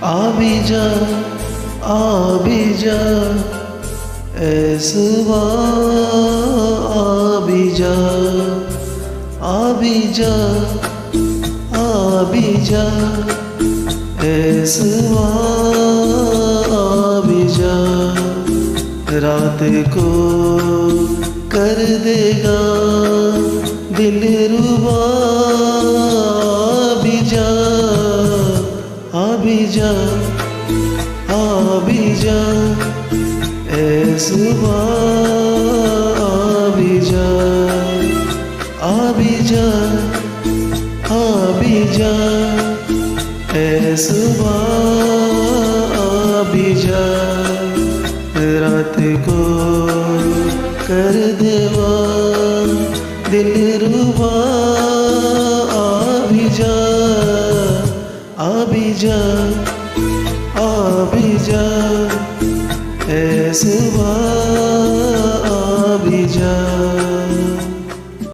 आबिजा आबिजा ऐसवा आबिजा आबिजा आबिजा ऐसवा आबिजा रात को कर देगा दिल रुबा आबिजा आबिजा आबिजा ऐसवा आबिजा आबिजा आबिजा ऐसवा आबिजा रात को कर देवा दिल रुबा आबिजा आबिजा आबिजा ऐसवा आबिजा।